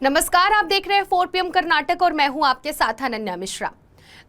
नमस्कार, आप देख रहे हैं 4 PM कर्नाटक और मैं हूं आपके साथ अनन्या मिश्रा।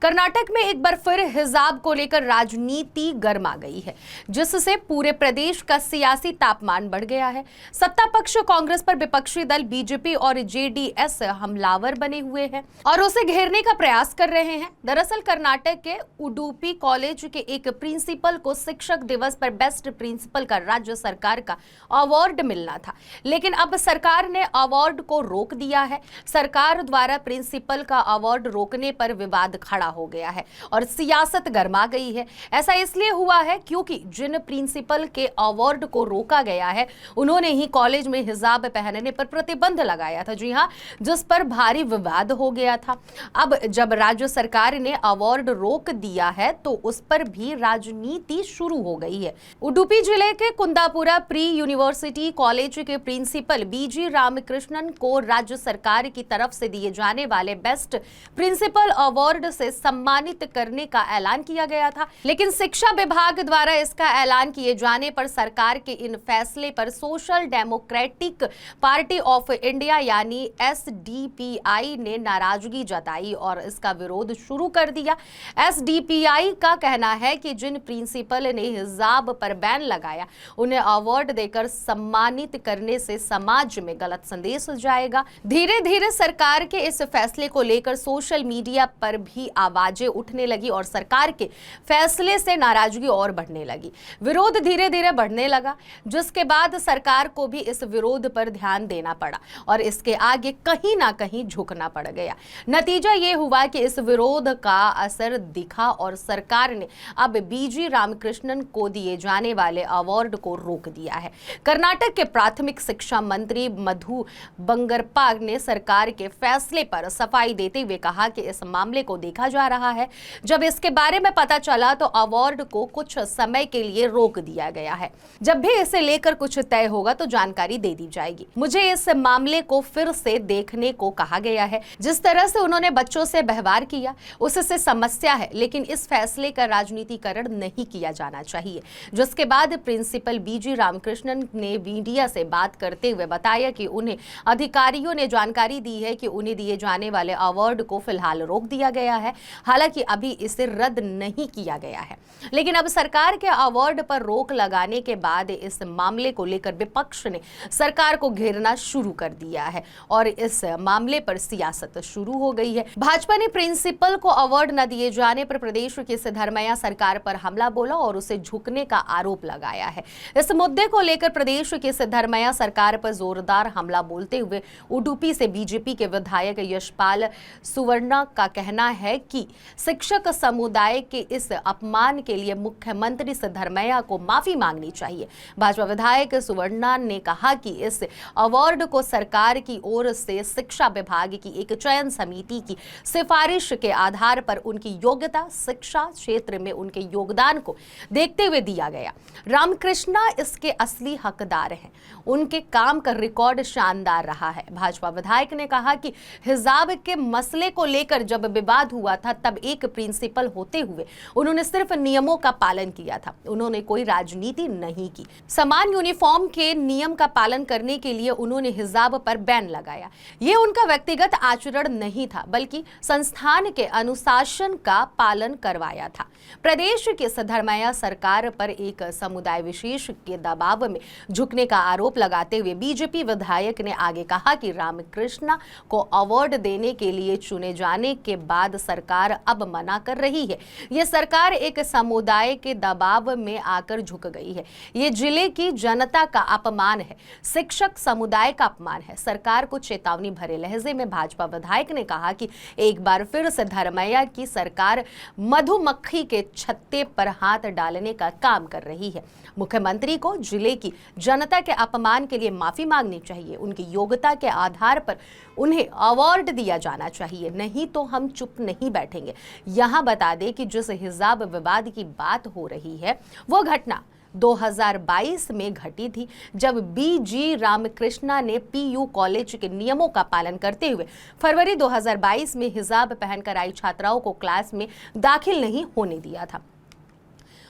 कर्नाटक में एक बार फिर हिजाब को लेकर राजनीति गर्मा गई है, जिससे पूरे प्रदेश का सियासी तापमान बढ़ गया है। सत्ता पक्ष कांग्रेस पर विपक्षी दल बीजेपी और जेडीएस हमलावर बने हुए हैं और उसे घेरने का प्रयास कर रहे हैं। दरअसल कर्नाटक के उडुपी कॉलेज के एक प्रिंसिपल को शिक्षक दिवस पर बेस्ट प्रिंसिपल का राज्य सरकार का अवार्ड मिलना था, लेकिन अब सरकार ने अवार्ड को रोक दिया है। सरकार द्वारा प्रिंसिपल का अवार्ड रोकने पर विवाद खड़ा हो गया है और सियासत गर्मा गई है। ऐसा इसलिए हुआ है क्योंकि जिन प्रिंसिपल के अवार्ड को रोका गया है, उन्होंने ही कॉलेज में हिजाब पहनने पर प्रतिबंध लगाया था। जी हां, जिस पर भारी विवाद हो गया था। अब जब राज्य सरकार ने अवार्ड रोक दिया है तो उस पर भी राजनीति शुरू हो गई है। उडुपी जिले के कुंदापुरा प्री यूनिवर्सिटी कॉलेज के प्रिंसिपल बीजी रामकृष्णन को राज्य सरकार की तरफ से दिए जाने वाले बेस्ट प्रिंसिपल अवार्ड से सम्मानित करने का ऐलान किया गया था, लेकिन शिक्षा विभाग द्वारा इसका ऐलान किए जाने पर सरकार के इन फैसले पर social democratic party of India यानी एसडीपीआई ने नाराजगी जताई और इसका विरोध शुरू कर दिया। एसडीपीआई का कहना है कि जिन प्रिंसिपल ने हिजाब पर बैन लगाया, उन्हें अवार्ड देकर सम्मानित करने से समाज में गलत संदेश जाएगा। धीरे धीरे सरकार के इस फैसले को लेकर सोशल मीडिया पर भी आवाजें उठने लगी और सरकार के फैसले से नाराजगी और बढ़ने लगी। विरोध धीरे धीरे बढ़ने लगा, जिसके बाद सरकार को भी इस विरोध पर ध्यान देना पड़ा और इसके आगे कहीं ना कहीं झुकना पड़ गया। नतीजा ये हुआ कि इस विरोध का असर दिखा और सरकार ने अब बीजी रामकृष्णन को दिए जाने वाले अवार्ड को रोक दिया है। कर्नाटक के प्राथमिक शिक्षा मंत्री मधु बंगरप्पा ने सरकार के फैसले पर सफाई देते हुए कहा कि इस मामले को देखा जा रहा है। जब इसके बारे में पता चला तो अवार्ड को कुछ समय के लिए रोक दिया गया है। जब भी इसे लेकर कुछ तय होगा तो जानकारी दे दी जाएगी। मुझे इस मामले को फिर से देखने को कहा गया है। जिस तरह से उन्होंने बच्चों से व्यवहार किया उससे समस्या है, लेकिन इस फैसले का राजनीतिकरण नहीं किया जाना चाहिए। जिसके बाद प्रिंसिपल बीजी रामकृष्णन ने मीडिया से बात करते हुए बताया कि उन्हें अधिकारियों ने जानकारी दी है कि उन्हें दिए जाने वाले अवार्ड को फिलहाल रोक दिया गया है। हालांकि अभी इसे रद्द नहीं किया गया है, लेकिन अब सरकार के अवार्ड पर रोक लगाने के बाद इस मामले को लेकर विपक्ष ने सरकार को घेरना शुरू कर दिया है और इस मामले पर सियासत शुरू हो गई है। भाजपा ने प्रिंसिपल को अवार्ड न दिए जाने पर प्रदेश की सिद्धरमैया सरकार पर हमला बोला और उसे झुकने का आरोप लगाया है। इस मुद्दे को लेकर प्रदेश की सिद्धरमैया सरकार पर जोरदार हमला बोलते हुए उडुपी से बीजेपी के विधायक यशपाल सुवर्णा का कहना है कि शिक्षक समुदाय के इस अपमान के लिए मुख्यमंत्री सिद्धरमैया को माफी मांगनी चाहिए। भाजपा विधायक सुवर्णा ने कहा कि इस अवार्ड को सरकार की ओर से शिक्षा विभाग की एक चयन समिति की सिफारिश के आधार पर उनकी योग्यता, शिक्षा क्षेत्र में उनके योगदान को देखते हुए दिया गया। रामकृष्णा इसके असली हकदार हैं। उनके काम का रिकॉर्ड शानदार रहा है। भाजपा विधायक ने कहा कि हिजाब के मसले को लेकर जब विवाद हुआ था तब एक प्रिंसिपल होते हुए उन्होंने सिर्फ नियमों का पालन किया था। उन्होंने कोई राजनीति नहीं की। समान यूनिफॉर्म के नियम का पालन करने के लिए उन्होंने हिजाब पर बैन लगाया। ये उनका व्यक्तिगत आचरण नहीं था, बल्कि संस्थान के अनुशासन का पालन करवाया था। प्रदेश के सिद्धरमैया सरकार पर एक समुदाय विशेष के दबाव में झुकने का आरोप लगाते हुए बीजेपी विधायक ने आगे कहा कि रामकृष्णा को अवार्ड देने के लिए चुने जाने के बाद सरकार अब मना कर रही है। यह सरकार एक समुदाय के दबाव में आकर झुक गई है। ये जिले की जनता का अपमान है, शिक्षक समुदाय का अपमान है। सरकार को चेतावनी भरे लहजे में भाजपा विधायक ने कहा कि एक बार फिर सिद्धरमैया की सरकार मधुमक्खी के छत्ते पर हाथ डालने का काम कर रही है। मुख्यमंत्री को जिले की जनता के अपमान के लिए माफी मांगनी चाहिए। उनकी योग्यता के आधार पर उन्हें अवार्ड दिया जाना चाहिए, नहीं तो हम चुप नहीं बैठेंगे। यहां बता दें कि जिस हिजाब विवाद की बात हो रही है वो घटना 2022 में घटी थी, जब बीजी रामकृष्णा ने पीयू कॉलेज के नियमों का पालन करते हुए फरवरी 2022 में हिजाब पहनकर आई छात्राओं को क्लास में दाखिल नहीं होने दिया था।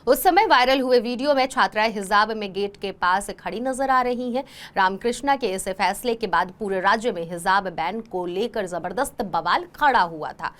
उस समय वायरल हुए वीडियो में छात्राएं हिजाब में गेट के पास खड़ी नजर आ रही हैं। रामकृष्णा के इस फैसले के बाद पूरे राज्य में हिजाब बैन को लेकर जबरदस्त बवाल खड़ा हुआ था।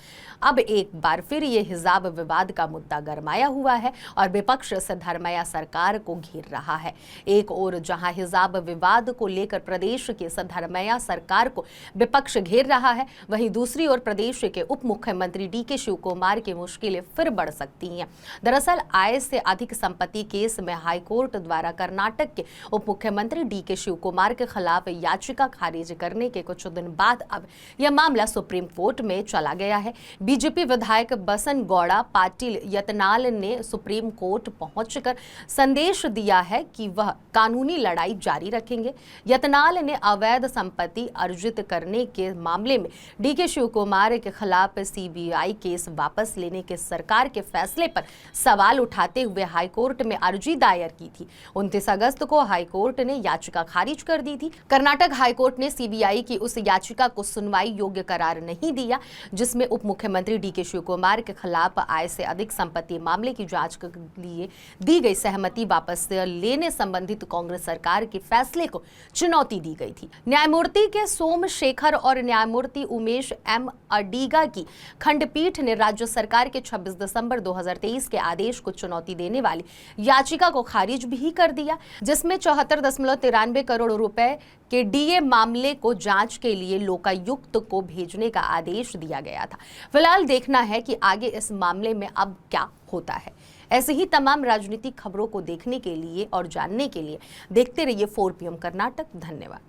अब एक बार फिर ये हिजाब विवाद का मुद्दा गरमाया हुआ है और विपक्ष सिद्धरामैया सरकार को घेर रहा है। एक ओर जहां हिजाब विवाद को लेकर प्रदेश की सिद्धरामैया सरकार को विपक्ष घेर रहा है, वहीं दूसरी ओर प्रदेश के उप मुख्यमंत्री डीके शिवकुमार की मुश्किलें फिर बढ़ सकती हैं। दरअसल आय से अधिक संपत्ति केस में हाईकोर्ट द्वारा कर्नाटक के उप मुख्यमंत्री डीके शिवकुमार के खिलाफ याचिका खारिज करने के कुछ दिन बाद अब यह मामला सुप्रीम कोर्ट में चला गया है। बीजेपी विधायक बसनगौड़ा पाटिल यतनाल ने सुप्रीम कोर्ट पहुंचकर संदेश दिया है कि वह कानूनी लड़ाई जारी रखेंगे। यतनाल ने अवैध संपत्ति अर्जित करने के मामले में डीके शिवकुमार के खिलाफ सीबीआई केस वापस लेने के सरकार के फैसले पर सवाल उठाते हुए हाईकोर्ट में अर्जी दायर की थी। 29 अगस्त को हाईकोर्ट ने याचिका खारिज कर दी थी। कर्नाटक हाईकोर्ट ने सीबीआई की उस याचिका को सुनवाई योग्य करार नहीं दिया, जिसमें उप मुख्यमंत्री डीके शिवकुमार के खिलाफ आय से अधिक संपत्ति मामले की जांच के लिए दी गई सहमति वापस लेने संबंधित कांग्रेस सरकार के फैसले को चुनौती दी गई थी। न्यायमूर्ति के सोमशेखर और न्यायमूर्ति उमेश एम अडीगा की खंडपीठ ने राज्य सरकार के 26 दिसंबर 2023 के आदेश को चुनौती देने वाली याचिका को खारिज भी कर दिया, जिसमें 74.93 करोड़ रुपए के डीए मामले को जांच के लिए लोकायुक्त को भेजने का आदेश दिया गया था। फिलहाल देखना है कि आगे इस मामले में अब क्या होता है। ऐसे ही तमाम राजनीतिक खबरों को देखने के लिए और जानने के लिए देखते रहिए 4 PM कर्नाटक। धन्यवाद।